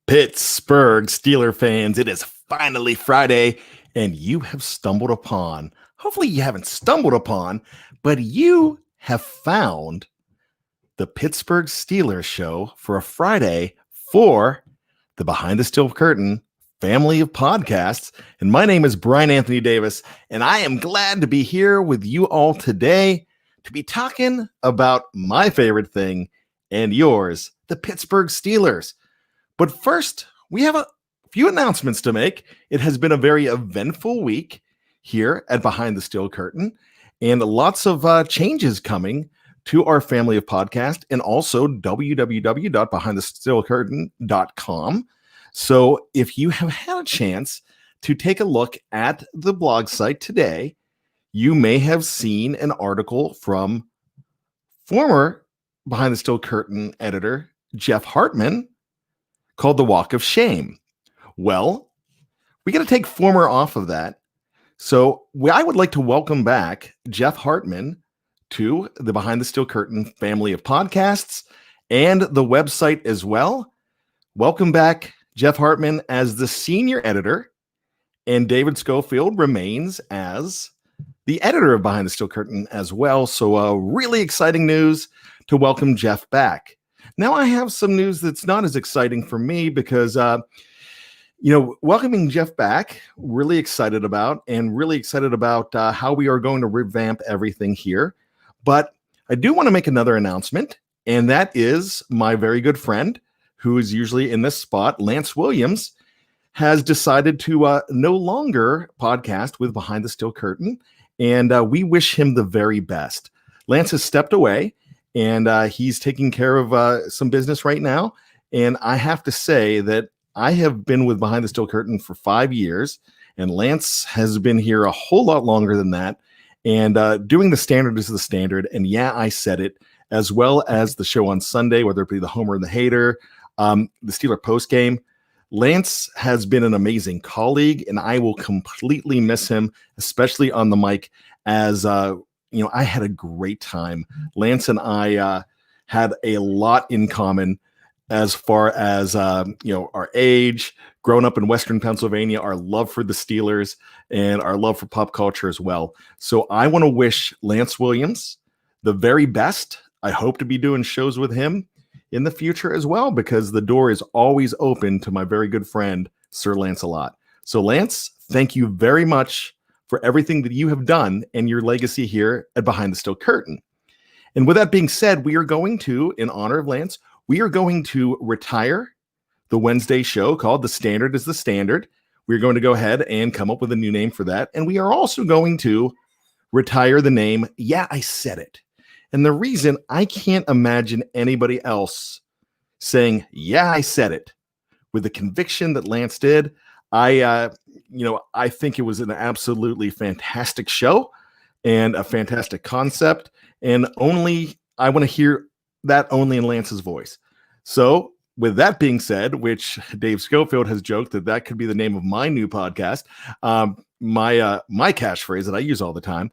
Pittsburgh Steeler fans, it is finally Friday, and you have stumbled upon, hopefully you haven't stumbled upon, but you have found the Pittsburgh Steelers show for a Friday for the Behind the Steel Curtain family of podcasts. And my name is Brian Anthony Davis, and I am glad to be here with you all today to be talking about my favorite thing and yours, the Pittsburgh Steelers. But first, we have a few announcements to make. It has been a very eventful week here at Behind the Steel Curtain, and lots of changes coming to our family of podcast and also www.behindthesteelcurtain.com. So if you have had a chance to take a look at the blog site today, you may have seen an article from former Behind the Steel Curtain editor Jeff Hartman called The Walk of Shame. Well, we got to take former off of that. So I would like to welcome back Jeff Hartman to the Behind the Steel Curtain family of podcasts and the website as well. Welcome back, Jeff Hartman, as the senior editor, and David Schofield remains as the editor of Behind the Steel Curtain as well. So really exciting news to welcome Jeff back. Now I have some news that's not as exciting for me because, welcoming Jeff back, really excited about how we are going to revamp everything here. But I do want to make another announcement, and that is my very good friend, who is usually in this spot, Lance Williams, has decided to no longer podcast with Behind the Steel Curtain, and we wish him the very best. Lance has stepped away, and he's taking care of some business right now. And I have to say that I have been with Behind the Steel Curtain for 5 years, and Lance has been here a whole lot longer than that. And doing the standard is the standard. And yeah, I said it, as well as the show on Sunday, whether it be the Homer and the Hater, the Steeler postgame. Lance has been an amazing colleague, and I will completely miss him, especially on the mic, as I had a great time. Lance and I had a lot in common as far as, our age, growing up in Western Pennsylvania, our love for the Steelers, and our love for pop culture as well. So I want to wish Lance Williams the very best. I hope to be doing shows with him in the future as well, because the door is always open to my very good friend, Sir Lancelot. So Lance, thank you very much for everything that you have done and your legacy here at Behind the Steel Curtain. And with that being said, we are going to, in honor of Lance, we are going to retire the Wednesday show called The Standard is the Standard. We're going to go ahead and come up with a new name for that. And we are also going to retire the name, Yeah, I Said It. And the reason, I can't imagine anybody else saying, yeah, I said it, with the conviction that Lance did. I think it was an absolutely fantastic show and a fantastic concept. And I want to hear that only in Lance's voice. So with that being said, which Dave Schofield has joked that could be the name of my new podcast, my catchphrase that I use all the time.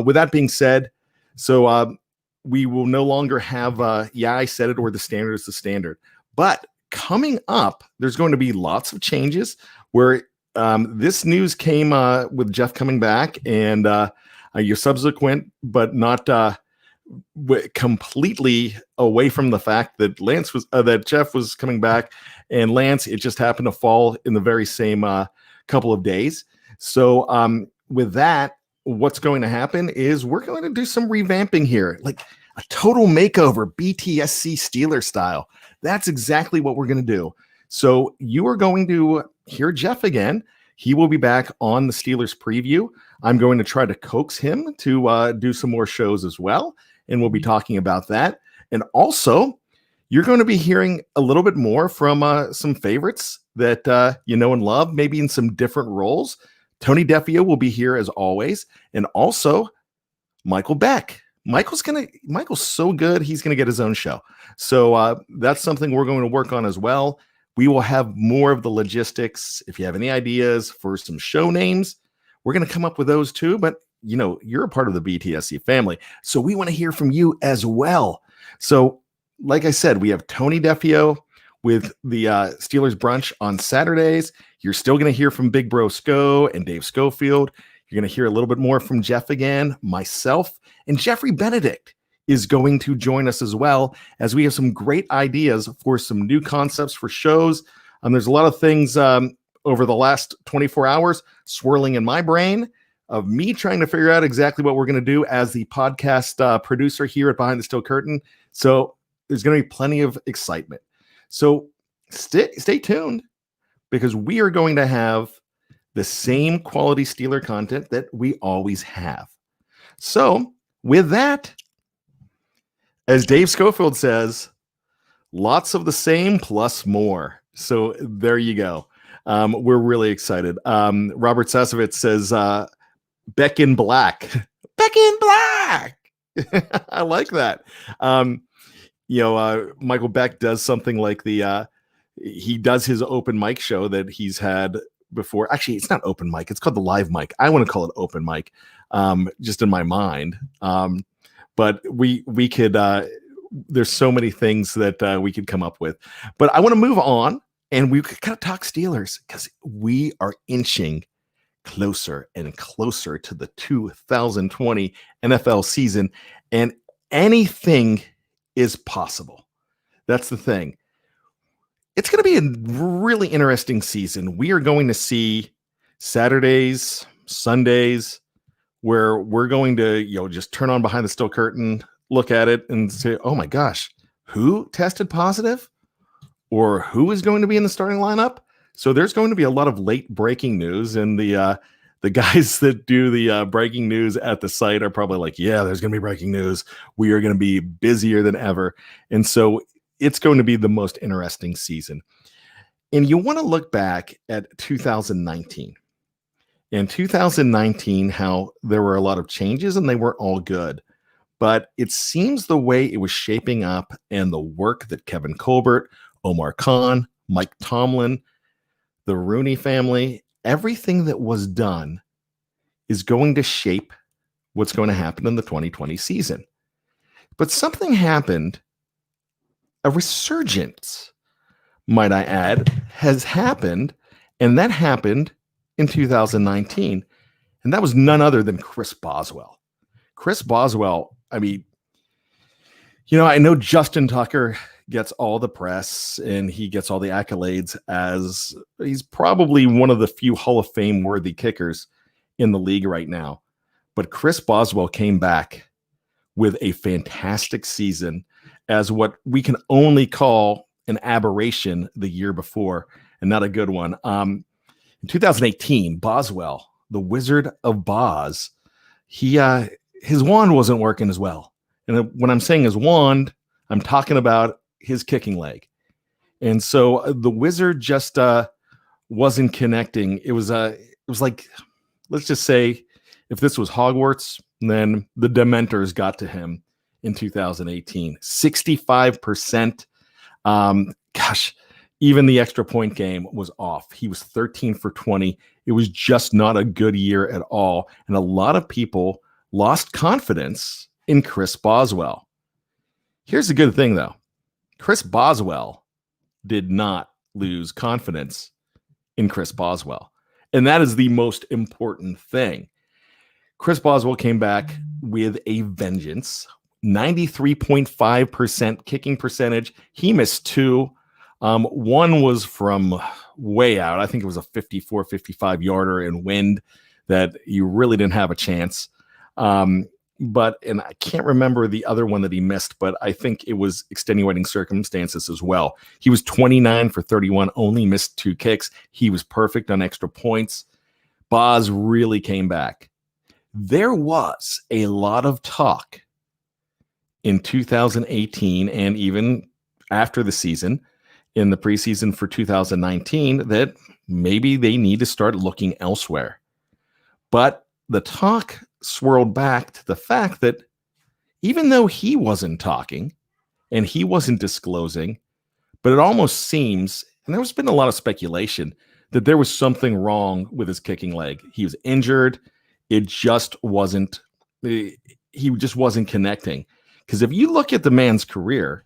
With that being said, so we will no longer have, yeah, I said it, or the standard is the standard. But coming up, there's going to be lots of changes where this news came with Jeff coming back, and your subsequent, but not completely away from the fact that that Jeff was coming back, and Lance, it just happened to fall in the very same couple of days. So with that, what's going to happen is we're going to do some revamping here, like a total makeover, BTSC Steeler style. That's exactly what we're going to do. So you are going to hear Jeff again. He will be back on the Steelers preview. I'm going to try to coax him to do some more shows as well, and we'll be talking about that. And also, you're going to be hearing a little bit more from some favorites that you know and love, maybe in some different roles. Tony Defio will be here as always, and also Michael Beck. Michael's so good, he's going to get his own show. So that's something we're going to work on as well. We will have more of the logistics. If you have any ideas for some show names, we're going to come up with those too. But you're a part of the BTSC family, so we want to hear from you as well. So like I said, we have Tony Defio, with the Steelers brunch on Saturdays. You're still going to hear from Big Bro Sco and Dave Schofield. You're going to hear a little bit more from Jeff again, myself, and Jeffrey Benedict is going to join us as well, as we have some great ideas for some new concepts for shows. There's a lot of things over the last 24 hours swirling in my brain of me trying to figure out exactly what we're going to do as the podcast producer here at Behind the Steel Curtain. So there's going to be plenty of excitement. So stay tuned, because we are going to have the same quality Steeler content that we always have. So with that, as Dave Schofield says, lots of the same plus more. So there you go. We're really excited. Robert Sasovitz says, Beck in Black. Beck in Black. I like that. Michael Beck does something like he does his open mic show that he's had before. Actually, it's not open mic. It's called the live mic. I want to call it open mic, just in my mind. But we could, there's so many things that we could come up with. But I want to move on, and we could kind of talk Steelers, because we are inching closer and closer to the 2020 NFL season, and anything is possible. That's the thing. It's going to be a really interesting season. We are going to see Saturdays, Sundays, where we're going to, just turn on Behind the Steel Curtain, look at it and say, oh my gosh, who tested positive, or who is going to be in the starting lineup? So there's going to be a lot of late breaking news, and the guys that do the breaking news at the site are probably like, yeah, there's going to be breaking news. We are going to be busier than ever. And so it's going to be the most interesting season. And you want to look back at 2019. In 2019, how there were a lot of changes and they weren't all good. But it seems the way it was shaping up, and the work that Kevin Colbert, Omar Khan, Mike Tomlin, the Rooney family, everything that was done is going to shape what's going to happen in the 2020 season. But something happened, a resurgence, might I add, has happened, and that happened in 2019. And that was none other than Chris Boswell. Chris Boswell, I mean, I know Justin Tucker gets all the press and he gets all the accolades, as he's probably one of the few Hall of Fame worthy kickers in the league right now. But Chris Boswell came back with a fantastic season, as what we can only call an aberration the year before, and not a good one. In 2018, Boswell, the Wizard of Boz, his wand wasn't working as well. And when I'm saying his wand, I'm talking about his kicking leg. And so the Wizard just wasn't connecting. It was like, let's just say, if this was Hogwarts, then the Dementors got to him in 2018. 65%. Even the extra point game was off. He was 13 for 20. It was just not a good year at all. And a lot of people lost confidence in Chris Boswell. Here's the good thing, though. Chris Boswell did not lose confidence in Chris Boswell. And that is the most important thing. Chris Boswell came back with a vengeance. 93.5% kicking percentage. He missed two. One was from way out. I think it was a 54, 55 yarder in wind that you really didn't have a chance. And I can't remember the other one that he missed, but I think it was extenuating circumstances as well. He was 29 for 31, only missed two kicks. He was perfect on extra points. Boz really came back. There was a lot of talk in 2018 and even after the season, in the preseason for 2019, that maybe they need to start looking elsewhere. But the talk swirled back to the fact that even though he wasn't talking and he wasn't disclosing, but it almost seems, and there's been a lot of speculation, that there was something wrong with his kicking leg. He was injured. It just wasn't, he just wasn't connecting. Because if you look at the man's career,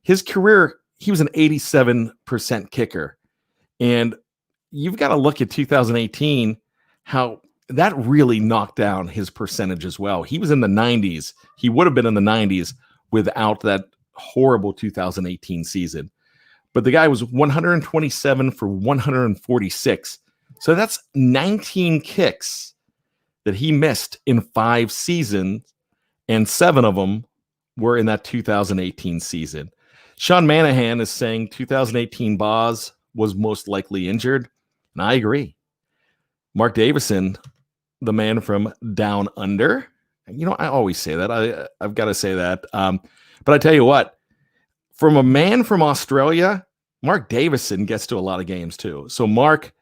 his career he was an 87% kicker. And you've got to look at 2018, how that really knocked down his percentage as well. He was in the 90s. He would have been in the 90s without that horrible 2018 season. But the guy was 127 for 146. So that's 19 kicks that he missed in 5 seasons, and 7 of them were in that 2018 season. Sean Manahan is saying 2018 Boz was most likely injured, and I agree. Mark Davison, the man from Down Under, I always say that. I've got to say that. But I tell you what, from a man from Australia, Mark Davison gets to a lot of games too. So Mark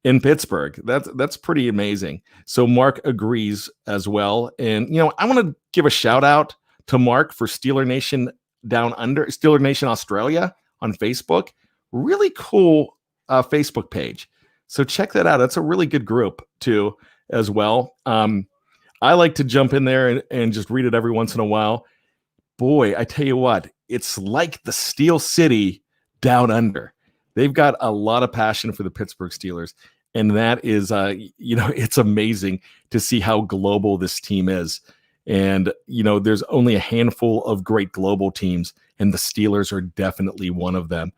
in Pittsburgh, that's pretty amazing. So Mark agrees as well. And, I want to give a shout out to Mark for Steeler Nation Down Under, Steeler Nation Australia on Facebook. Really cool Facebook page. So check that out. That's a really good group too, as well. I like to jump in there and just read it every once in a while. Boy, I tell you what, it's like the Steel City Down Under. They've got a lot of passion for the Pittsburgh Steelers. And that is, it's amazing to see how global this team is. And, there's only a handful of great global teams, and the Steelers are definitely one of them.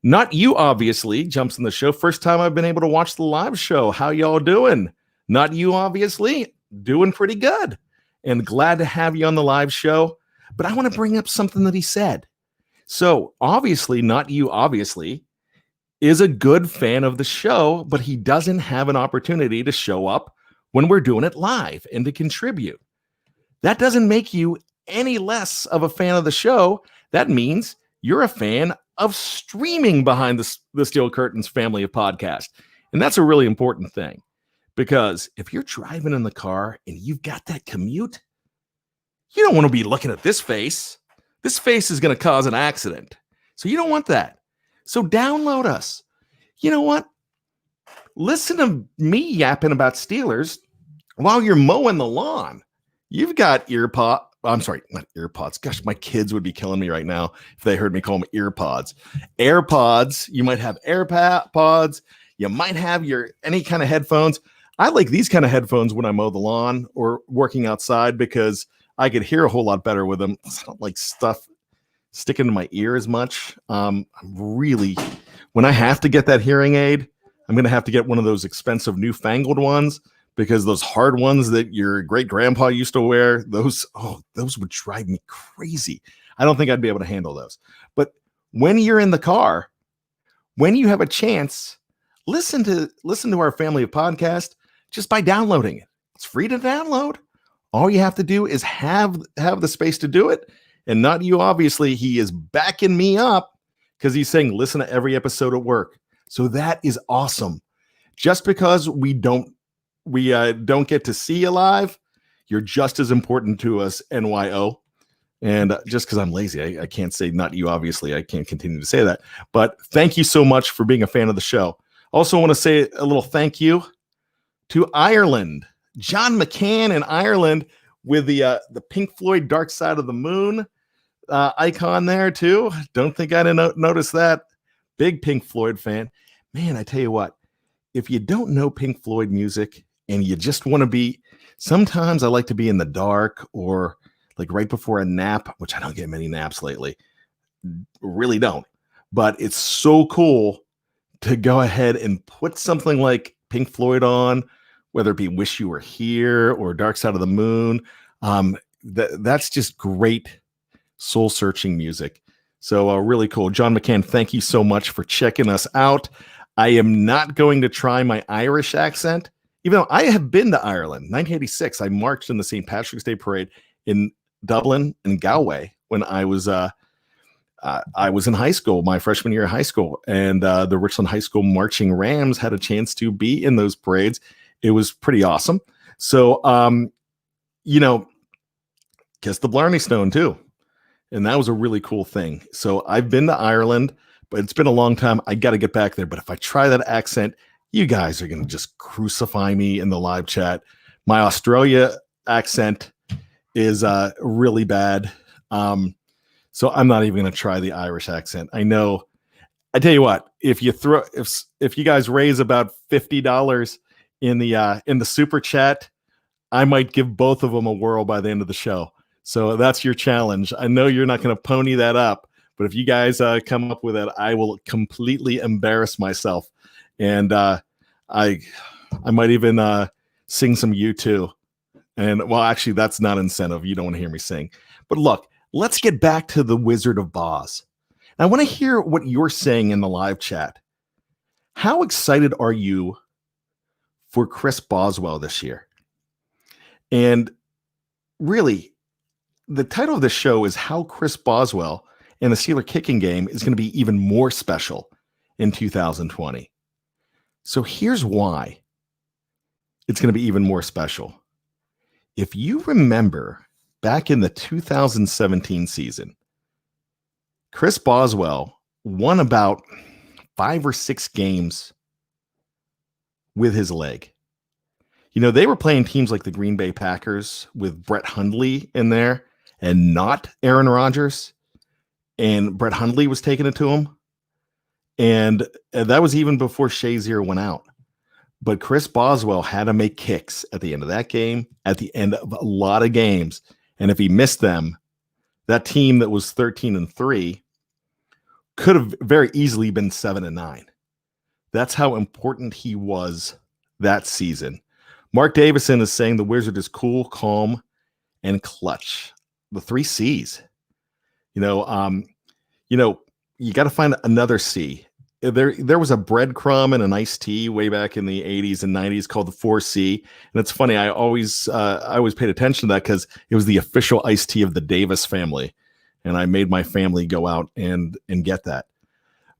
Not You, obviously, jumps in the show. First time I've been able to watch the live show. How y'all doing? Not You, obviously, doing pretty good. And glad to have you on the live show. But I want to bring up something that he said. So, obviously, Not You, obviously, is a good fan of the show, but he doesn't have an opportunity to show up when we're doing it live and to contribute. That doesn't make you any less of a fan of the show. That means you're a fan of streaming behind the Steel Curtains family of podcasts. And that's a really important thing, because if you're driving in the car and you've got that commute, you don't want to be looking at this face. This face is going to cause an accident. So you don't want that. So download us. You know what? Listen to me yapping about Steelers while you're mowing the lawn. You've got I'm sorry, not earpods. Gosh, my kids would be killing me right now if they heard me call them earpods. AirPods. You might have AirPods. You might have any kind of headphones. I like these kind of headphones when I mow the lawn or working outside, because I could hear a whole lot better with them. I don't like stuff sticking to my ear as much. When I have to get that hearing aid, I'm going to have to get one of those expensive newfangled ones, because those hard ones that your great grandpa used to wear, those would drive me crazy. I don't think I'd be able to handle those. But when you're in the car, when you have a chance, listen to our family of podcasts just by downloading it. It's free to download. All you have to do is have the space to do it. And Not You, obviously, he is backing me up, because he's saying listen to every episode at work. So that is awesome. Just because we don't get to see you live, you're just as important to us, NYO. And just because I'm lazy, I can't say Not You, obviously. I can't continue to say that. But thank you so much for being a fan of the show. Also want to say a little thank you to Ireland. John McCann in Ireland with the Pink Floyd Dark Side of the Moon icon there too. Don't think I didn't notice that. Big Pink Floyd fan. Man, I tell you what, if you don't know Pink Floyd music and you just want to be, sometimes I like to be in the dark or like right before a nap, which I don't get many naps lately. Really don't. But it's so cool to go ahead and put something like Pink Floyd on, whether it be Wish You Were Here or Dark Side of the Moon. That's just great soul-searching music. So really cool. John McCann, thank you so much for checking us out. I am not going to try my Irish accent, even though I have been to Ireland. 1986, I marched in the St. Patrick's Day Parade in Dublin and Galway when I was in high school, my freshman year of high school. And the Richland High School Marching Rams had a chance to be in those parades. It was pretty awesome. So, kissed the Blarney Stone too. And that was a really cool thing. So I've been to Ireland, but it's been a long time. I got to get back there. But if I try that accent, you guys are going to just crucify me in the live chat. My Australia accent is really bad. So I'm not even going to try the Irish accent. I know. I tell you what, if you guys raise about $50 in the super chat, I might give both of them a whirl by the end of the show. So that's your challenge. I know you're not going to pony that up, but if you guys come up with it, I will completely embarrass myself, and I might even sing some U2. And well, actually, that's not incentive. You don't want to hear me sing. But look, let's get back to the Wizard of Boz. I want to hear what you're saying in the live chat. How excited are you for Chris Boswell this year? And really, the title of the show is how Chris Boswell and the Steeler kicking game is going to be even more special in 2020. So here's why it's going to be even more special. If you remember back in the 2017 season, Chris Boswell won about 5 or 6 games with his leg. You know, they were playing teams like the Green Bay Packers with Brett Hundley in there and not Aaron Rodgers. And Brett Hundley was taking it to him. And that was even before Shazier went out. But Chris Boswell had to make kicks at the end of that game, at the end of a lot of games. And if he missed them, that team that was 13-3 could have very easily been 7-9. That's how important he was that season. Mark Davison is saying the Wizard is cool, calm, and clutch. The 3 C's. You got to find another C. There was a breadcrumb and an iced tea way back in the 80s and 90s called the 4C. And it's funny, I always paid attention to that because it was the official iced tea of the Davis family. And I made my family go out and get that.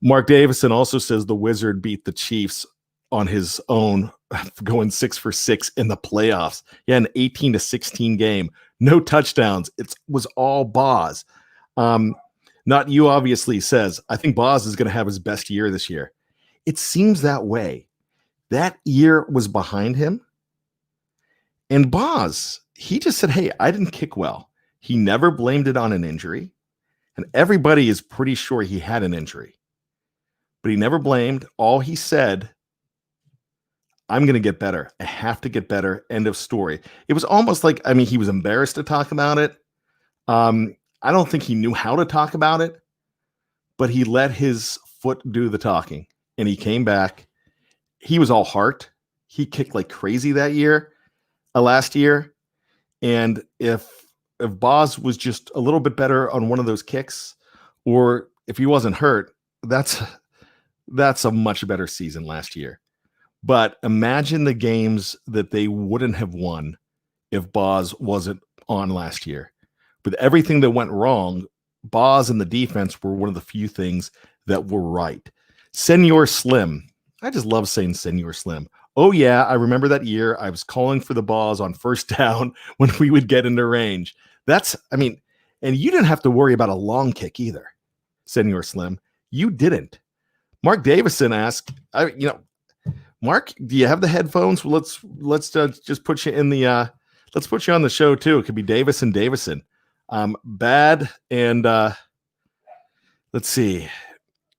Mark Davison also says the Wizard beat the Chiefs on his own, going 6 for 6 in the playoffs. Yeah, an 18-16 game. No touchdowns. It was all Boz. Not you, obviously, says, I think Boz is going to have his best year this year. It seems that way. That year was behind him. And Boz, he just said, hey, I didn't kick well. He never blamed it on an injury. And everybody is pretty sure he had an injury. But he never blamed. All he said, I'm going to get better. I have to get better. End of story. It was almost like, he was embarrassed to talk about it. I don't think he knew how to talk about it, but he let his foot do the talking, and he came back. He was all heart. He kicked like crazy that year, last year. And if Boz was just a little bit better on one of those kicks, or if he wasn't hurt, that's a much better season last year. But imagine the games that they wouldn't have won if Boz wasn't on last year. With everything that went wrong, Boz and the defense were one of the few things that were right. Senor Slim. I just love saying Senor Slim. Oh, yeah, I remember that year. I was calling for the Boz on first down when we would get into range. And you didn't have to worry about a long kick either, Senor Slim. You didn't. Mark Davison asked, Mark, do you have the headphones? Well, let's just put you in the let's put you on the show too. It could be Davison. Bad and let's see,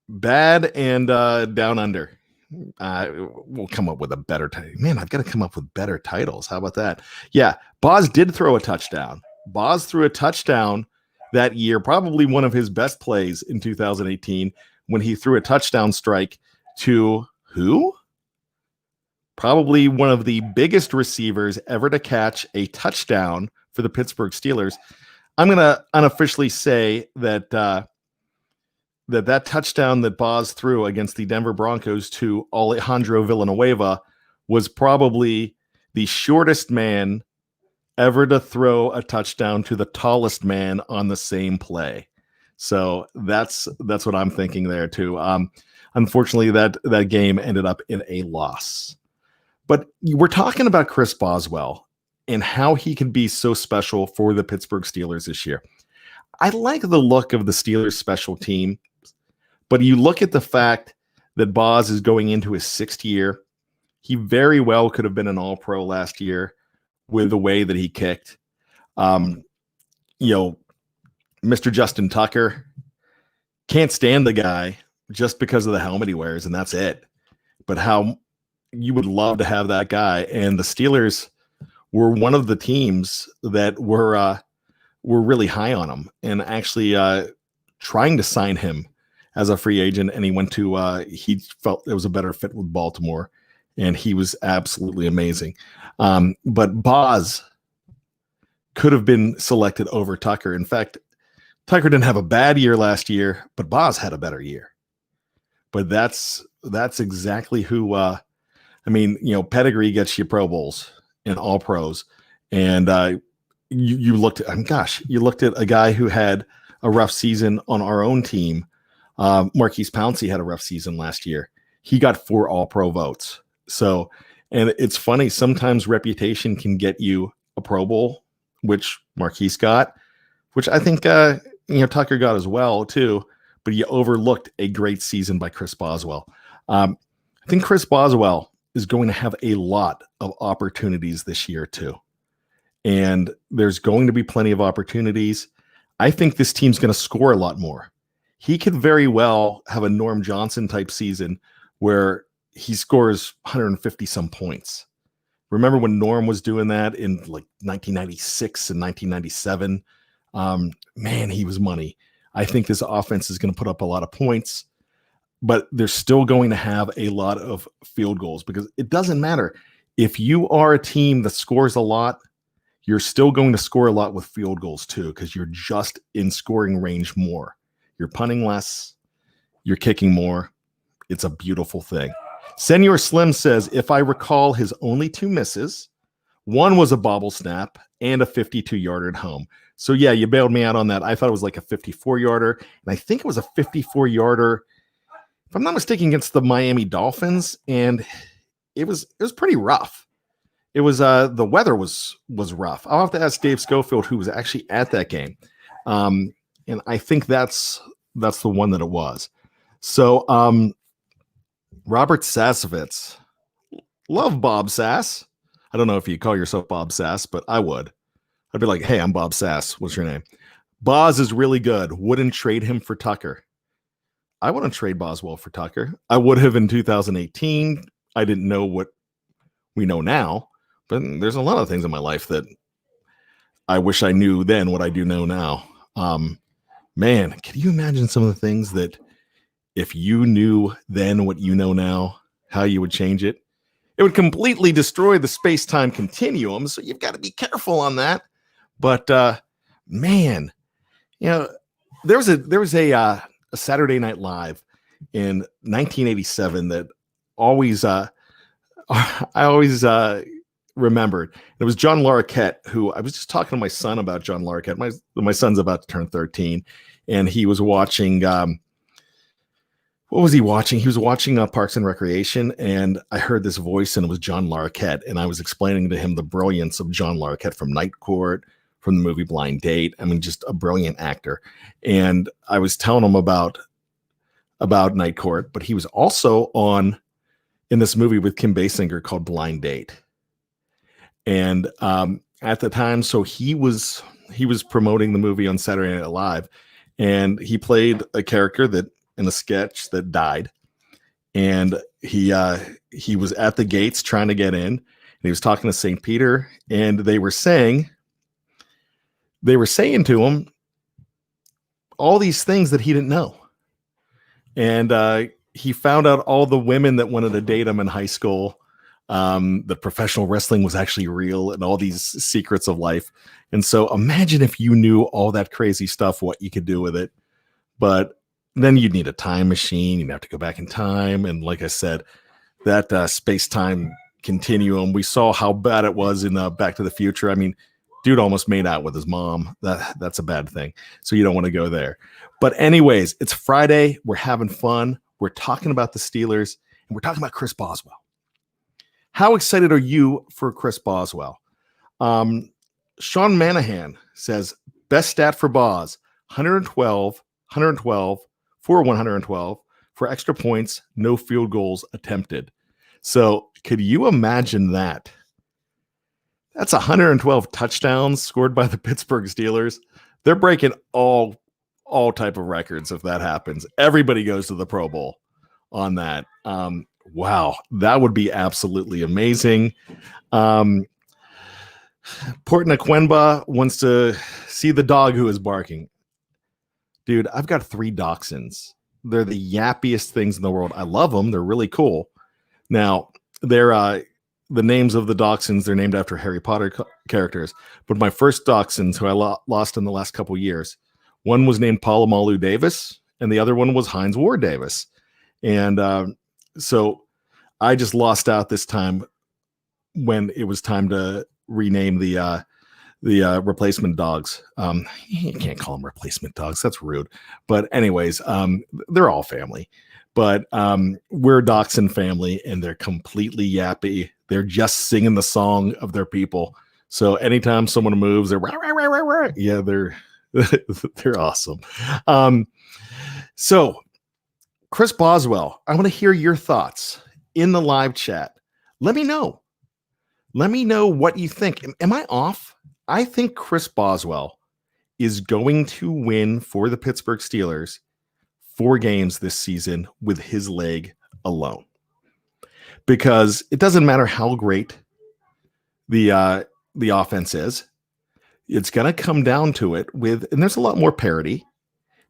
Bad and Down Under. We'll come up with a better title. Man, I've got to come up with better titles. How about that? Yeah, Boz did throw a touchdown. Boz threw a touchdown that year, probably one of his best plays in 2018, when he threw a touchdown strike to who? Probably one of the biggest receivers ever to catch a touchdown for the Pittsburgh Steelers. I'm going to unofficially say that that touchdown that Boz threw against the Denver Broncos to Alejandro Villanueva was probably the shortest man ever to throw a touchdown to the tallest man on the same play. So that's what I'm thinking there too. Unfortunately, that game ended up in a loss. But we're talking about Chris Boswell and how he can be so special for the Pittsburgh Steelers this year. I like the look of the Steelers special team, but you look at the fact that Boz is going into his 6th year. He very well could have been an All-Pro last year with the way that he kicked. Mr. Justin Tucker. Can't stand the guy just because of the helmet he wears, and that's it. But how you would love to have that guy. And the Steelers were one of the teams that were really high on him and actually trying to sign him as a free agent. And he went to he felt it was a better fit with Baltimore, and he was absolutely amazing. But Boz could have been selected over Tucker. In fact, Tucker didn't have a bad year last year, but Boz had a better year. But that's exactly who. Pedigree gets you Pro Bowls and All Pros, and you looked at, you looked at a guy who had a rough season on our own team. Marquise Pouncey had a rough season last year. He got 4 All Pro votes. So, and it's funny, sometimes reputation can get you a Pro Bowl, which Marquise got, which I think Tucker got as well too. But you overlooked a great season by Chris Boswell. I think Chris Boswell is going to have a lot of opportunities this year too. And there's going to be plenty of opportunities. I think this team's going to score a lot more. He could very well have a Norm Johnson type season where he scores 150 some points. Remember when Norm was doing that in like 1996 and 1997? Man, he was money. I think this offense is going to put up a lot of points, but they're still going to have a lot of field goals because it doesn't matter. If you are a team that scores a lot, you're still going to score a lot with field goals too, because you're just in scoring range more. You're punting less, you're kicking more. It's a beautiful thing. Senor Slim says, if I recall his only 2 misses, one was a bobble snap and a 52-yarder at home. So yeah, you bailed me out on that. I thought it was like a 54-yarder, and I think it was a 54-yarder, if I'm not mistaken, against the Miami Dolphins, and it was pretty rough. It was the weather was rough. I'll have to ask Dave Schofield, who was actually at that game, and I think that's the one that it was. So Robert Sassovitz, love Bob Sass. I don't know if you call yourself Bob Sass, but I would. I'd be like, hey, I'm Bob Sass. What's your name? Boz is really good. Wouldn't trade him for Tucker. I wouldn't trade Boswell for Tucker. I would have in 2018. I didn't know what we know now, but there's a lot of things in my life that I wish I knew then what I do know now. Man, can you imagine some of the things that if you knew then what you know now, how you would change it? It would completely destroy the space-time continuum, so you've got to be careful on that. But man, there was a Saturday Night Live in 1987 that I always remembered. It was John Larroquette, who I was just talking to my son about John Larroquette. My son's about to turn 13, and he was watching. What was he watching? He was watching Parks and Recreation, and I heard this voice, and it was John Larroquette, and I was explaining to him the brilliance of John Larroquette from Night Court, from the movie Blind Date. I mean, just a brilliant actor. And I was telling him about Night Court, but he was also in this movie with Kim Basinger called Blind Date. And at the time, so he was promoting the movie on Saturday Night Live, and he played a character that in a sketch that died. And he was at the gates trying to get in, and he was talking to St. Peter, and they were saying to him all these things that he didn't know. And he found out all the women that wanted to date him in high school, that professional wrestling was actually real, and all these secrets of life. And so imagine if you knew all that crazy stuff, what you could do with it. But then you'd need a time machine. You'd have to go back in time. And like I said, that space-time continuum, we saw how bad it was in Back to the Future. I mean, dude almost made out with his mom. That's a bad thing. So you don't want to go there. But anyways, it's Friday. We're having fun. We're talking about the Steelers, and we're talking about Chris Boswell. How excited are you for Chris Boswell? Sean Manahan says, best stat for Boz, 112 for 112 for extra points, no field goals attempted. So could you imagine that? That's 112 touchdowns scored by the Pittsburgh Steelers. They're breaking all type of records if that happens. Everybody goes to the Pro Bowl on that. Wow, that would be absolutely amazing. Portnaquenba wants to see the dog who is barking. Dude, I've got 3 dachshunds. They're the yappiest things in the world. I love them. They're really cool. Now, they're the names of the dachshunds, they're named after Harry Potter characters. But my first dachshunds, who I lost in the last couple years, one was named Palomalu Davis, and the other one was Heinz Ward Davis. And so I just lost out this time when it was time to rename the replacement dogs. You can't call them replacement dogs. That's rude. But anyways, they're all family. But we're a dachshund family, and they're completely yappy. They're just singing the song of their people. So anytime someone moves, they're rah, rah, rah, rah, rah. Yeah, they're awesome. So Chris Boswell, I want to hear your thoughts in the live chat. Let me know. Let me know what you think. Am I off? I think Chris Boswell is going to win for the Pittsburgh Steelers 4 games this season with his leg alone. Because it doesn't matter how great the offense is. It's going to come down to it and there's a lot more parity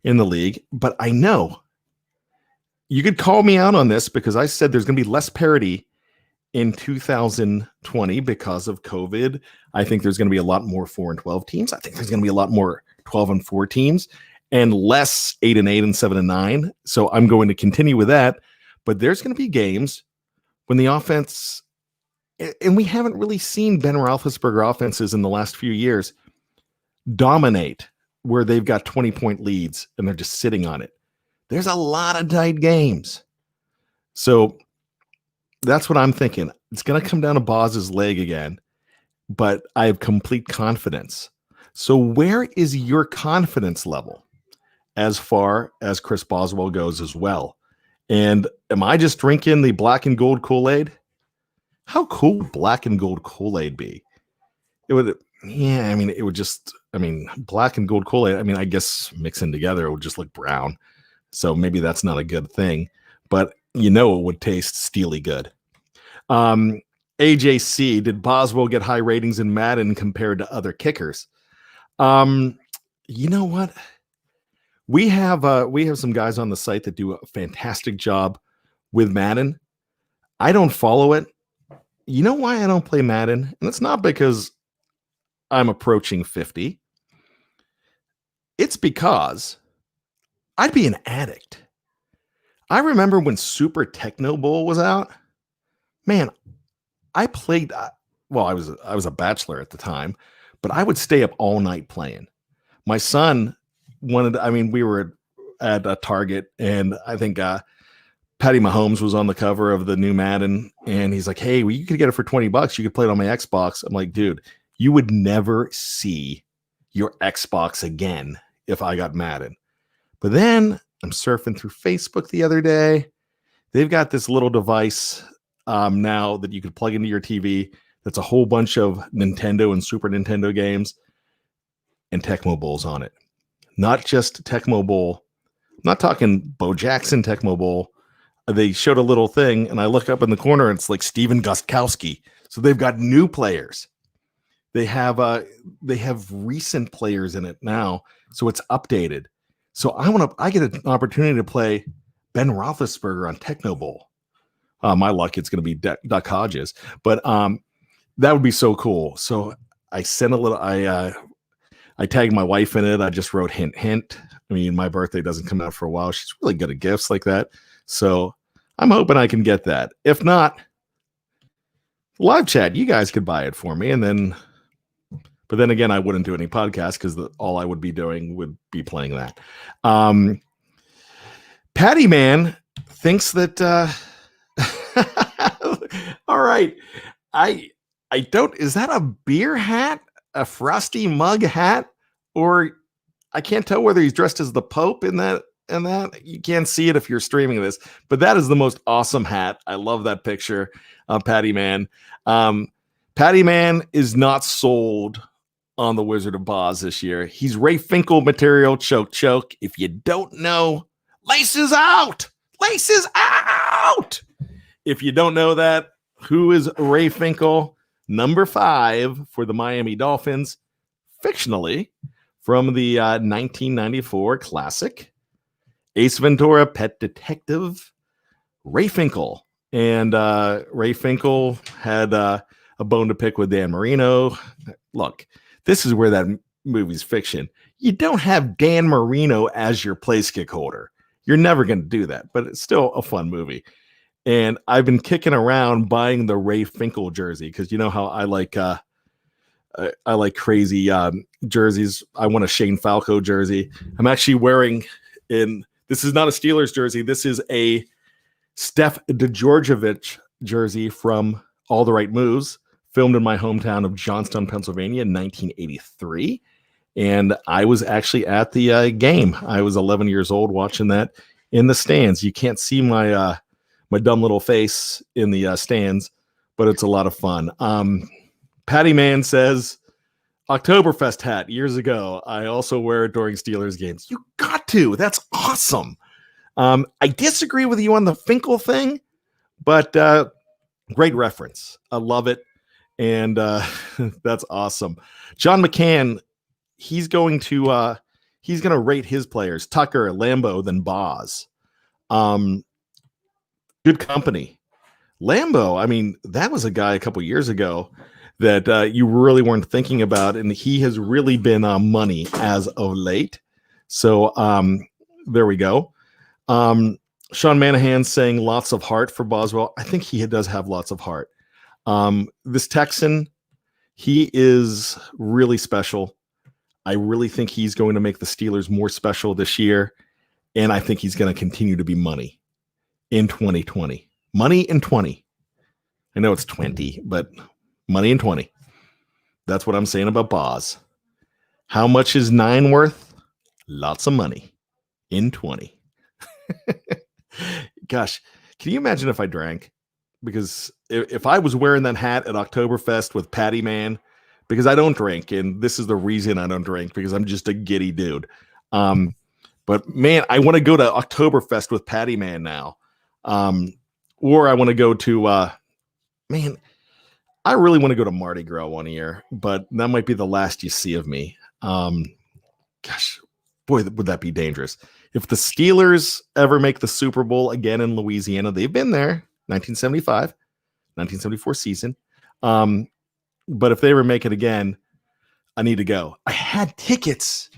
in the league, but I know you could call me out on this because I said there's going to be less parity in 2020 because of COVID. I think there's going to be a lot more 4-12 teams. I think there's going to be a lot more 12-4 teams and less 8-8 and 7-9. So I'm going to continue with that, but there's going to be games when the offense, and we haven't really seen Ben Roethlisberger offenses in the last few years dominate where they've got 20-point leads and they're just sitting on it. There's a lot of tight games. So that's what I'm thinking. It's going to come down to Boz's leg again, but I have complete confidence. So where is your confidence level as far as Chris Boswell goes as well? And am I just drinking the black and gold Kool-Aid? How cool would black and gold Kool-Aid be? It would, it would just, black and gold Kool-Aid, I guess mixing together, it would just look brown. So maybe that's not a good thing, but it would taste steely good. AJC, did Boswell get high ratings in Madden compared to other kickers? You know what? We have some guys on the site that do a fantastic job with Madden. I don't follow it. You know why I don't play Madden? And it's not because I'm approaching 50. It's because I'd be an addict. I remember when Super Techno Bowl was out. Man, I played. I was a bachelor at the time, but I would stay up all night playing. My son wanted. We were at a Target, and I think Patty Mahomes was on the cover of the new Madden, and he's like, "Hey, you could get it for $20. You could play it on my Xbox." I'm like, "Dude, you would never see your Xbox again if I got Madden." But then I'm surfing through Facebook the other day. They've got this little device now that you could plug into your TV. That's a whole bunch of Nintendo and Super Nintendo games and Tecmo Bowls on it. Not just Tecmo Bowl. I'm not talking Bo Jackson Tecmo Bowl. They showed a little thing, and I look up in the corner, and it's like Steven Gostkowski. So they've got new players. They have recent players in it now, so it's updated. So I get an opportunity to play Ben Roethlisberger on Tecmo Bowl. My luck, it's going to be Duck Hodges, but that would be so cool. So I sent a little. I tagged my wife in it. I just wrote hint, hint. My birthday doesn't come out for a while. She's really good at gifts like that. So I'm hoping I can get that. If not, live chat, you guys could buy it for me. But then again, I wouldn't do any podcasts because all I would be doing would be playing that. Patty Man thinks that, all right. I don't, is that a beer hat, a frosty mug hat, or I can't tell whether he's dressed as the Pope in that. And that you can't see it if you're streaming this, but that is the most awesome hat. I love that picture. Patty Man. Patty Man is not sold on the Wizard of Oz this year. He's Ray Finkel material. Choke, choke. If you don't know, laces out. Laces out. If you don't know that, who is Ray Finkel? Number 5 for the Miami Dolphins, fictionally from the 1994 classic Ace Ventura Pet Detective, Ray Finkel. And Ray Finkel had a bone to pick with Dan Marino. Look, this is where that movie's fiction. You don't have Dan Marino as your place kick holder. You're never going to do that, but it's still a fun movie. And I've been kicking around buying the Ray Finkel jersey because you know how I like crazy jerseys. I want a Shane Falco jersey. I'm actually wearing this is not a Steelers jersey. This is a Steph DeGeorgevich jersey from All the Right Moves, filmed in my hometown of Johnstown, Pennsylvania in 1983. And I was actually at the game. I was 11 years old watching that in the stands. You can't see my dumb little face in the stands, but it's a lot of fun. Patty Man says, Oktoberfest hat years ago. I also wear it during Steelers games. You got to. That's awesome. I disagree with you on the Finkel thing, but great reference. I love it. And that's awesome. John McCann, he's going to rate his players, Tucker, Lambeau, then Boz. Good company. Lambeau, I mean, that was a guy a couple years ago that you really weren't thinking about, and he has really been money as of late. So there we go. Sean Manahan saying lots of heart for Boswell. I think he does have lots of heart. This Texan, he is really special. I really think he's going to make the Steelers more special this year, and I think he's going to continue to be money in 2020. Money in 20. I know it's 20, but money in 20. That's what I'm saying about Boz. How much is 9 worth? Lots of money in 20. Gosh, can you imagine if I drank? Because if I was wearing that hat at Oktoberfest with Patty Man, because I don't drink, and this is the reason I don't drink, because I'm just a giddy dude. But man, I want to go to Oktoberfest with Patty Man now. Or I want to go to, man, I really want to go to Mardi Gras one year, but that might be the last you see of me. Gosh, boy, would that be dangerous. If the Steelers ever make the Super Bowl again in Louisiana, they've been there, 1975, 1974 season. But if they ever make it again, I need to go. I had tickets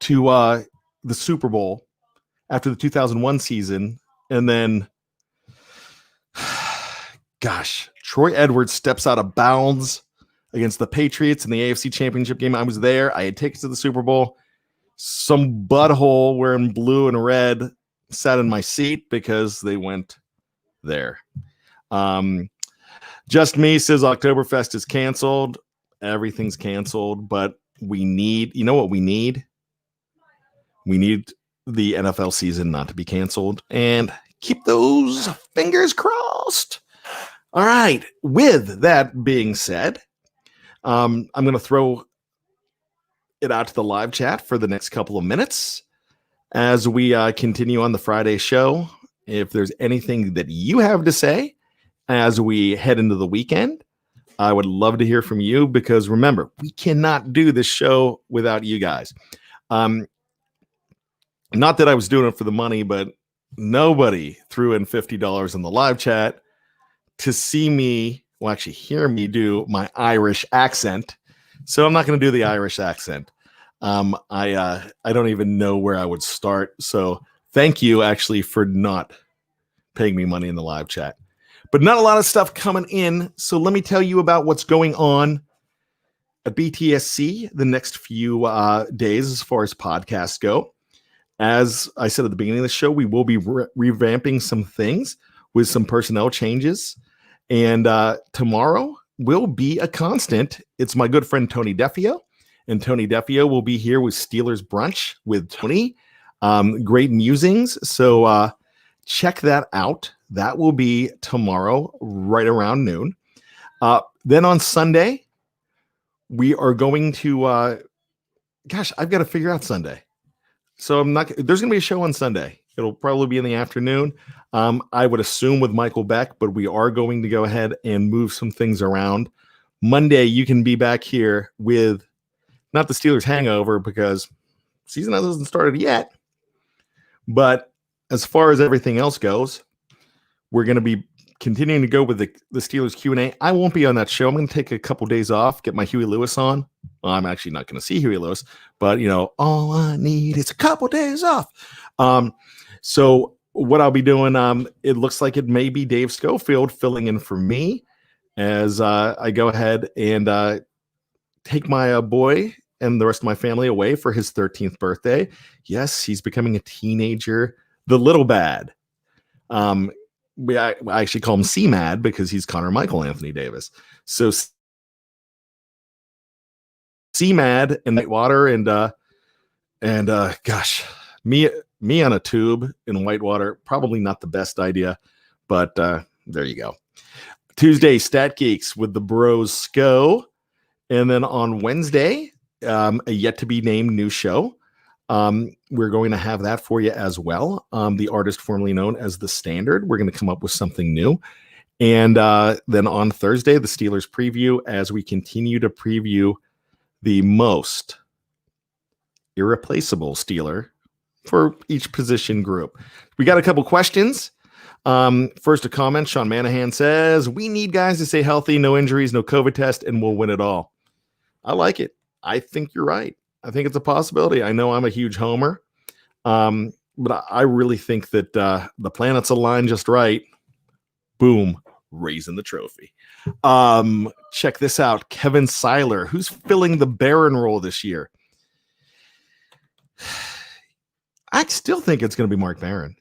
to the Super Bowl after the 2001 season, and then gosh, Troy Edwards steps out of bounds against the Patriots in the AFC Championship game. I was there. I had tickets to the Super Bowl. Some butthole wearing blue and red sat in my seat because they went there. Just Me says Oktoberfest is canceled. Everything's canceled, but we need, you know what we need? We need the NFL season not to be canceled, and keep those fingers crossed. All right. With that being said, I'm going to throw it out to the live chat for the next couple of minutes as we continue on the Friday show. If there's anything that you have to say as we head into the weekend, I would love to hear from you, because remember, we cannot do this show without you guys. Not that I was doing it for the money, but nobody threw in $50 in the live chat to see me, well, actually hear me do my Irish accent. So I'm not going to do the Irish accent. I don't even know where I would start. So thank you actually for not paying me money in the live chat. But not a lot of stuff coming in. So let me tell you about what's going on at BTSC the next few days as far as podcasts go. As I said at the beginning of the show, we will be revamping some things with some personnel changes. And tomorrow will be a constant. It's my good friend Tony Defio. And Tony Defio will be here with Steelers Brunch with Tony. Great musings. So check that out. That will be tomorrow, right around noon. Then on Sunday, we are going to, gosh, I've got to figure out Sunday. So there's going to be a show on Sunday. It'll probably be in the afternoon. I would assume with Michael Beck, but we are going to go ahead and move some things around. Monday, you can be back here with not the Steelers hangover because season hasn't started yet. But as far as everything else goes, we're going to be continuing to go with the Steelers Q&A. I won't be on that show. I'm going to take a couple days off, get my Huey Lewis on. Well, I'm actually not going to see Huey Lewis, but all I need is a couple days off. So what I'll be doing, it looks like it may be Dave Schofield filling in for me as I go ahead and take my boy and the rest of my family away for his 13th birthday. Yes, he's becoming a teenager, the little bad. I actually call him C-Mad because he's Connor Michael Anthony Davis. So C-Mad and Whitewater and gosh, me on a tube in Whitewater, probably not the best idea, but there you go. Tuesday, Stat Geeks with the Bros Sco. And then on Wednesday, a yet to be named new show. We're going to have that for you as well. The artist formerly known as The Standard. We're going to come up with something new. And then on Thursday, the Steelers preview as we continue to preview the most irreplaceable Steeler for each position group. We got a couple questions. First, a comment. Sean Manahan says, we need guys to stay healthy, no injuries, no COVID test, and we'll win it all. I like it. I think you're right. I think it's a possibility. I know I'm a huge homer, but I really think that the planets align just right. Boom, raising the trophy. Check this out. Kevin Seiler, who's filling the Barron role this year. I still think it's going to be Mark Barron.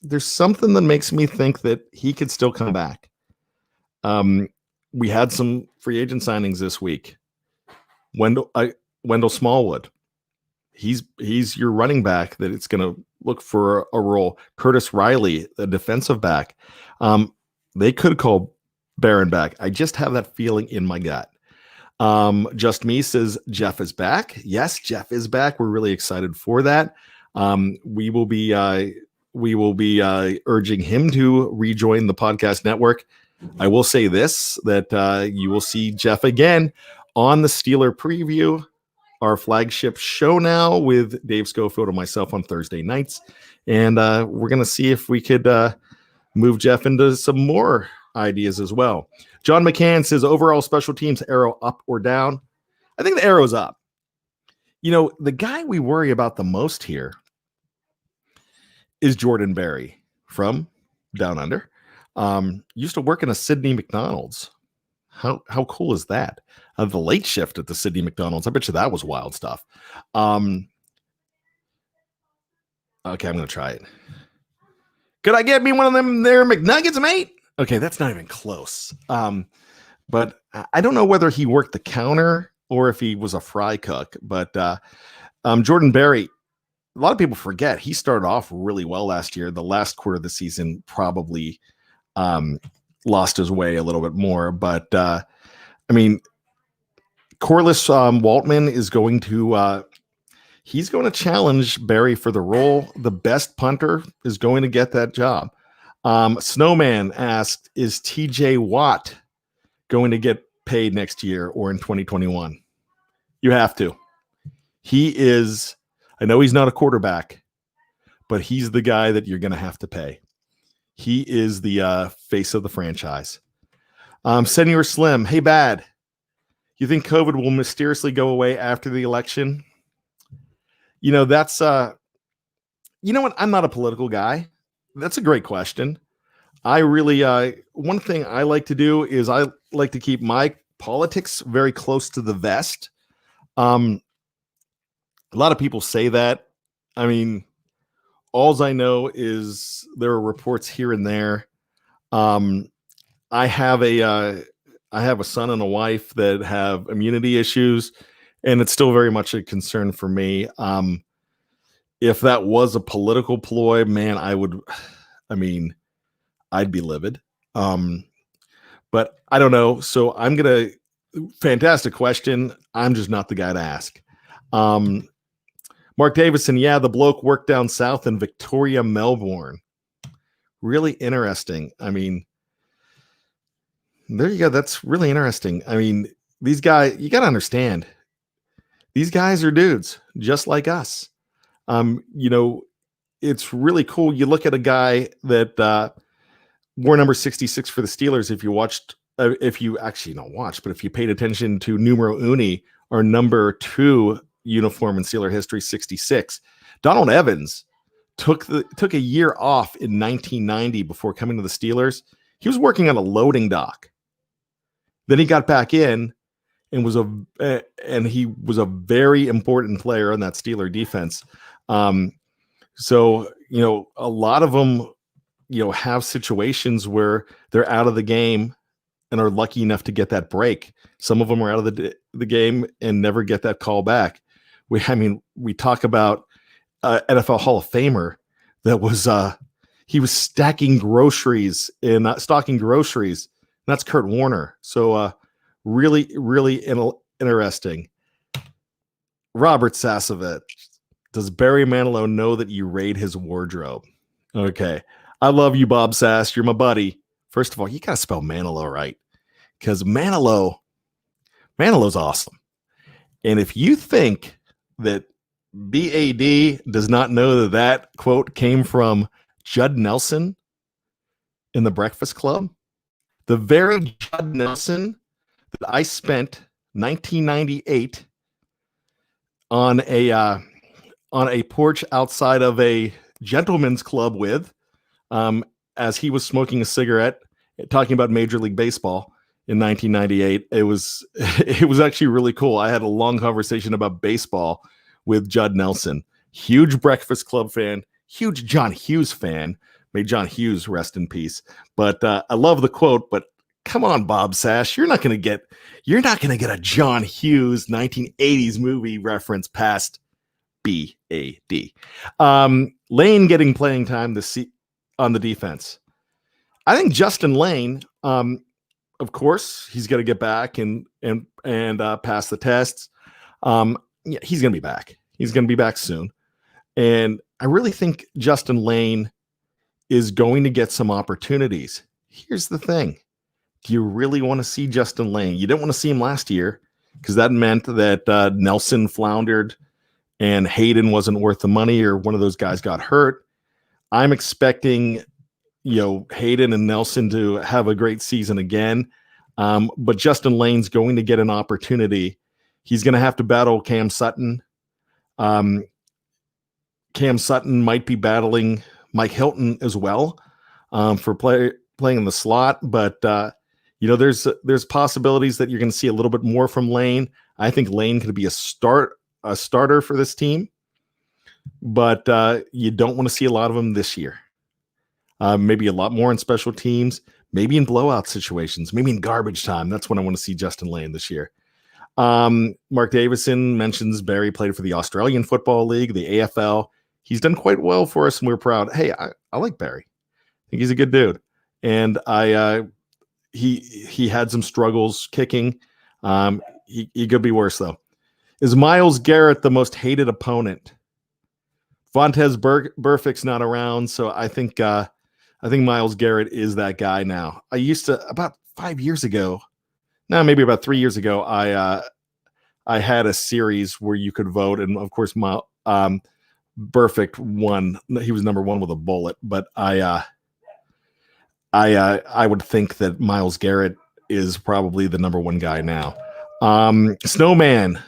There's something that makes me think that he could still come back. We had some free agent signings this week. Wendell Smallwood. He's your running back that it's going to look for a role. Curtis Riley, the defensive back. They could call Barron back. I just have that feeling in my gut. Just Me says Jeff is back. Yes, Jeff is back. We're really excited for that. We will be urging him to rejoin the podcast network. I will say this, that you will see Jeff again on the Steeler Preview, our flagship show now with Dave Schofield and myself on Thursday nights. And we're going to see if we could move Jeff into some more ideas as well. John McCann says, overall special teams arrow up or down? I think the arrow's up. The guy we worry about the most here is Jordan Berry from Down Under. Used to work in a Sydney McDonald's. How cool is that? The late shift at the Sydney McDonald's. I bet you that was wild stuff. Okay, I'm going to try it. Could I get me one of them there McNuggets, mate? Okay, that's not even close. But I don't know whether he worked the counter or if he was a fry cook. But Jordan Berry, a lot of people forget he started off really well last year. The last quarter of the season probably lost his way a little bit more. But Corliss Waltman is going to he's going to challenge Barry for the role. The best punter is going to get that job. Snowman asked, is TJ Watt going to get paid next year or in 2021? You have to. He is, I know he's not a quarterback, but he's the guy that you're going to have to pay. He is the face of the franchise. Senior Slim, hey, Bad. You think COVID will mysteriously go away after the election? That's, what? I'm not a political guy. That's a great question. I really, one thing I like to do is I like to keep my politics very close to the vest. A lot of people say that. Alls I know is there are reports here and there. I have a son and a wife that have immunity issues, and it's still very much a concern for me. If that was a political ploy, man, I'd be livid. But I don't know. So I'm going to Fantastic question. I'm just not the guy to ask. Mark Davison, yeah, the bloke worked down south in Victoria, Melbourne. Really interesting. I mean, there you go. That's really interesting. I mean, these guys, you got to understand, these guys are dudes just like us. You know, it's really cool. You look at a guy that wore number 66 for the Steelers. If you actually don't watch, but if you paid attention to numero uni or number 2 uniform in Steeler history, 66, Donald Evans took a year off in 1990 before coming to the Steelers. He was working on a loading dock. Then he got back in and he was a very important player on that Steeler defense. So, you know, a lot of them, you know, have situations where they're out of the game and are lucky enough to get that break. Some of them are out of the game and never get that call back. We talk about NFL Hall of Famer that was he was stocking groceries. That's Kurt Warner. So really, really interesting. Robert Sasovich, does Barry Manilow know that you raid his wardrobe? Okay. I love you, Bob Sass. You're my buddy. First of all, you got to spell Manilow right, because Manilow's awesome. And if you think that BAD does not know that quote came from Judd Nelson in The Breakfast Club, the very Judd Nelson that I spent 1998 on a porch outside of a gentleman's club with, as he was smoking a cigarette, talking about Major League Baseball in 1998. It was actually really cool. I had a long conversation about baseball with Judd Nelson. Huge Breakfast Club fan, huge John Hughes fan. May John Hughes rest in peace. But I love the quote. But come on, Bob Sash, you're not gonna get a John Hughes 1980s movie reference past BAD. Lane getting playing time on the defense. I think Justin Lane, of course, he's going to get back and pass the tests. Yeah, he's going to be back. He's going to be back soon. And I really think Justin Lane is going to get some opportunities. Here's the thing. Do you really want to see Justin Lane? You didn't want to see him last year because that meant that Nelson floundered and Hayden wasn't worth the money, or one of those guys got hurt. I'm expecting, Hayden and Nelson to have a great season again. But Justin Lane's going to get an opportunity. He's going to have to battle Cam Sutton. Cam Sutton might be battling Mike Hilton as well for playing in the slot. But, there's possibilities that you're going to see a little bit more from Lane. I think Lane could be a starter for this team. But you don't want to see a lot of them this year. Maybe a lot more in special teams, maybe in blowout situations, maybe in garbage time. That's when I want to see Justin Lane this year. Mark Davison mentions Barry played for the Australian Football League, the AFL. He's done quite well for us, and we're proud. Hey, I like Barry. I think he's a good dude. And he had some struggles kicking. He could be worse, though. Is Myles Garrett the most hated opponent? Vontez Burfict's not around, so I think Myles Garrett is that guy now. I used to, about 5 years ago, maybe about 3 years ago, I had a series where you could vote, and of course, Burfict won. He was number one with a bullet, but I would think that Myles Garrett is probably the number one guy now. Snowman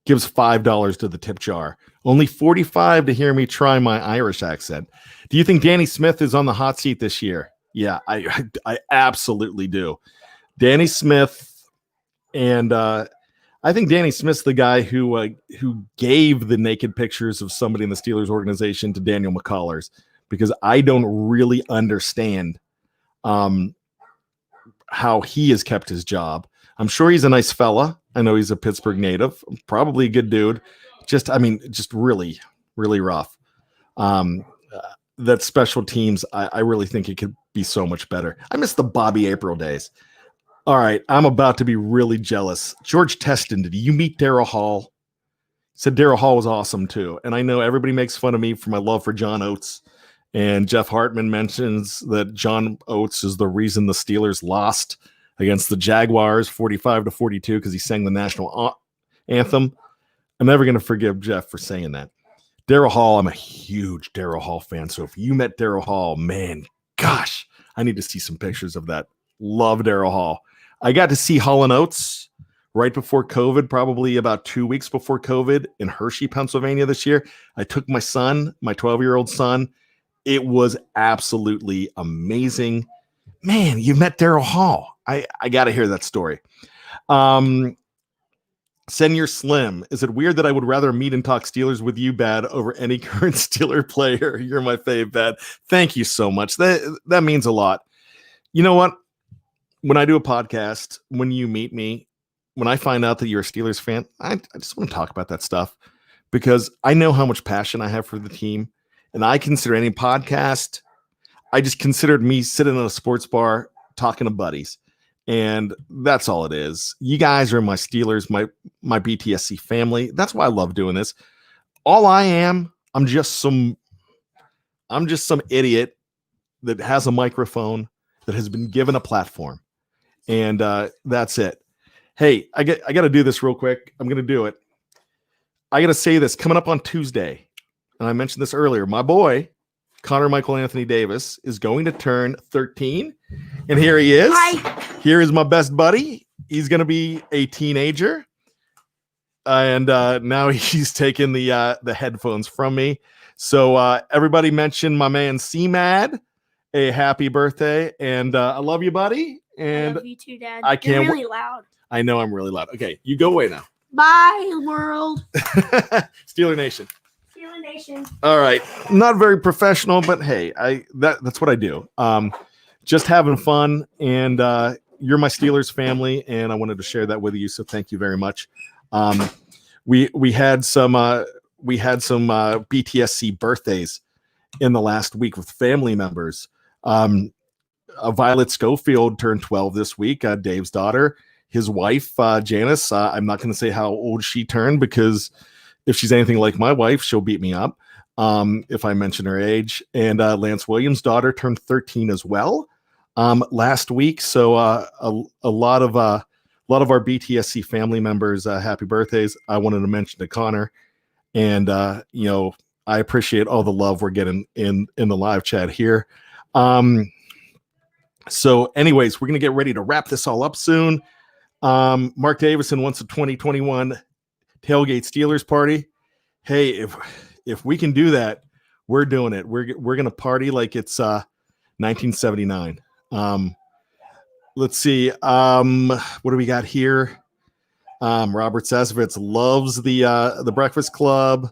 gives $5 to the tip jar. Only 45 to hear me try my Irish accent. Do you think Danny Smith is on the hot seat this year? Yeah, I absolutely do. Danny Smith, and I think Danny Smith's the guy who gave the naked pictures of somebody in the Steelers organization to Daniel McCullers, because I don't really understand how he has kept his job. I'm sure he's a nice fella. I know he's a Pittsburgh native, probably a good dude. Just really, really rough. That special teams, I really think it could be so much better. I miss the Bobby April days. All right, I'm about to be really jealous. George Teston, did you meet Daryl Hall? Said Daryl Hall was awesome too. And I know everybody makes fun of me for my love for John Oates. And Jeff Hartman mentions that John Oates is the reason the Steelers lost against the Jaguars 45-42 because he sang the national anthem. I'm never going to forgive Jeff for saying that. Daryl Hall, I'm a huge Daryl Hall fan. So if you met Daryl Hall, man, gosh, I need to see some pictures of that. Love Daryl Hall. I got to see Hall & Oates right before COVID, probably about 2 weeks before COVID in Hershey, Pennsylvania this year. I took my son, my 12-year-old son. It was absolutely amazing. Man, you met Daryl Hall. I got to hear that story. Senior Slim, is it weird that I would rather meet and talk Steelers with you, Bad, over any current Steeler player? You're my fave, Bad. Thank you so much. That means a lot. You know what? When I do a podcast, when you meet me, when I find out that you're a Steelers fan, I just want to talk about that stuff because I know how much passion I have for the team. And I consider any podcast, I just considered me sitting in a sports bar talking to buddies. And that's all it is. You guys are my Steelers, my BTSC family. That's why I love doing this. All I am, I'm just some idiot that has a microphone that has been given a platform. And that's it. Hey, I got to do this real quick. I'm going to do it. I got to say this coming up on Tuesday. And I mentioned this earlier. My boy, Connor Michael Anthony Davis, is going to turn 13. And here he is. Hi. Here is my best buddy. He's going to be a teenager. And now he's taking the headphones from me. So everybody mention my man C-Mad a happy birthday. And I love you, buddy. And I love you too, Dad. I can't. You're really loud. I know I'm really loud. Okay, you go away now. Bye, world. Steeler Nation. Steeler Nation. All right, not very professional, but hey, that's what I do. Just having fun, and you're my Steelers family, and I wanted to share that with you. So thank you very much. We had some BTSC birthdays in the last week with family members. Violet Schofield turned 12 this week, Dave's daughter. His wife, Janice, I'm not going to say how old she turned because if she's anything like my wife, she'll beat me up if I mention her age. And Lance Williams' daughter turned 13 as well last week. So a lot of our BTSC family members, happy birthdays. I wanted to mention to Connor. And, I appreciate all the love we're getting in the live chat here. So anyways, we're going to get ready to wrap this all up soon. Mark Davison wants a 2021 tailgate Steelers party. Hey, if we can do that, we're doing it. We're going to party like it's 1979. Let's see. What do we got here? Robert Sasovitz loves the Breakfast Club.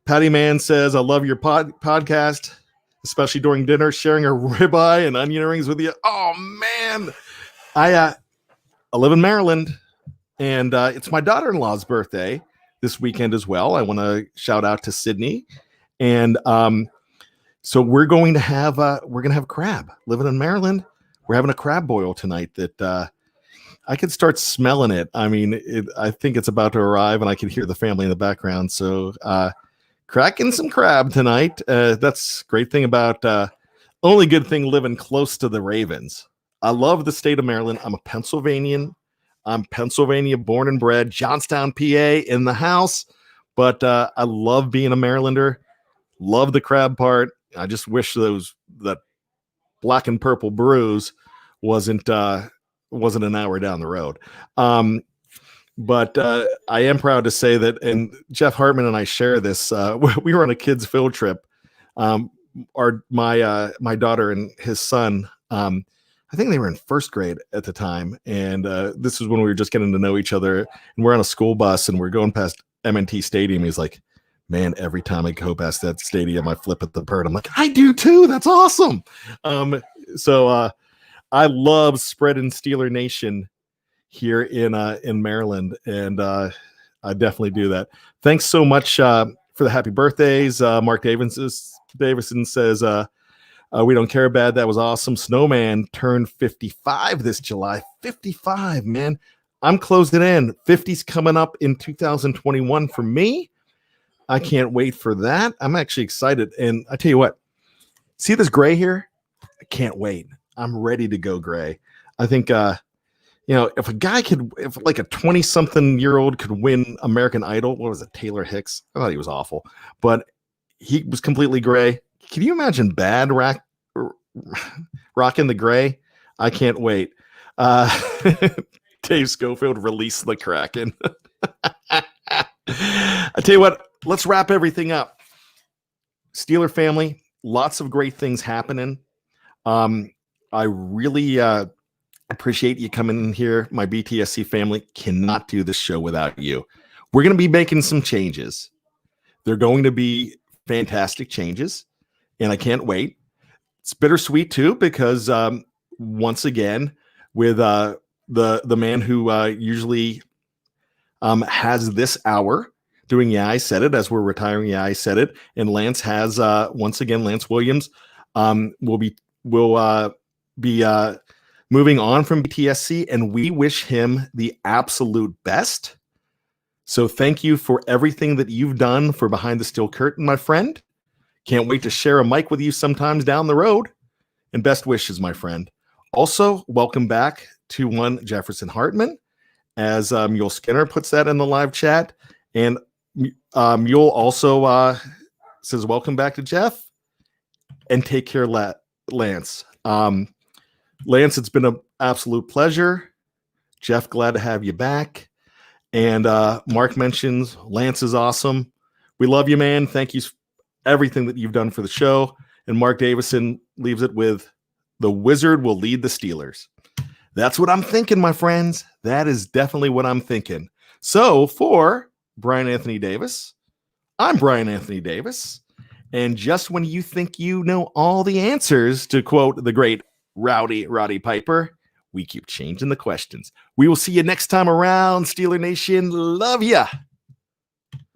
Patty Mann says, I love your podcast, especially during dinner, sharing a ribeye and onion rings with you. Oh, man. I live in Maryland, and it's my daughter-in-law's birthday this weekend as well. I want to shout out to Sydney. And so we're going to have crab. Living in Maryland, we're having a crab boil tonight that I could start smelling it. I mean, I think it's about to arrive, and I can hear the family in the background. So cracking some crab tonight. That's great thing about only good thing living close to the Ravens. I love the state of Maryland. I'm a Pennsylvanian. I'm Pennsylvania born and bred, Johnstown, PA in the house. But I love being a Marylander. Love the crab part. I just wish that black and purple bruise wasn't an hour down the road. But I am proud to say that, and Jeff Hartman and I share this. We were on a kids' field trip. My daughter and his son. I think they were in first grade at the time, and this is when we were just getting to know each other. And we're on a school bus, and we're going past M&T Stadium. He's like, "Man, every time I go past that stadium, I flip at the bird." I'm like, "I do too. That's awesome." So I love spreading Steeler Nation here in Maryland, and I definitely do that. Thanks so much for the happy birthdays. Mark Davison says, We don't care about that. Was awesome. Snowman turned 55 this July. 55, man. I'm closing in. 50's coming up in 2021 for me. I can't wait for that. I'm actually excited. And I tell you what, see this gray here? I can't wait. I'm ready to go gray. I think, if a guy if like a 20-something-year-old could win American Idol, what was it, Taylor Hicks? I thought he was awful, but he was completely gray. Can you imagine bad rocking the gray? I can't wait. Dave Schofield released the Kraken. I tell you what, let's wrap everything up. Steeler family, lots of great things happening. I really appreciate you coming in here. My BTSC family cannot do this show without you. We're going to be making some changes. They're going to be fantastic changes, and I can't wait. It's bittersweet too, because once again, with the man who usually has this hour doing Yeah, I Said It, as we're retiring Yeah, I Said It, and Lance has once again, Lance Williams will be moving on from BTSC, and we wish him the absolute best. So thank you for everything that you've done for Behind the Steel Curtain, my friend. Can't wait to share a mic with you sometimes down the road. And best wishes, my friend. Also, welcome back to one Jefferson Hartman, as Mule Skinner puts that in the live chat. And Mule also says, welcome back to Jeff. And take care, Lance. Lance, it's been an absolute pleasure. Jeff, glad to have you back. And Mark mentions Lance is awesome. We love you, man. Thank you for everything that you've done for the show. And Mark Davison leaves it with, the Wizard will lead the Steelers. That's what I'm thinking, my friends. That is definitely what I'm thinking. So for Brian Anthony Davis, I'm Brian Anthony Davis. And just when you think you know all the answers, to quote the great Roddy Piper, we keep changing the questions. We will see you next time around, Steeler Nation. Love ya.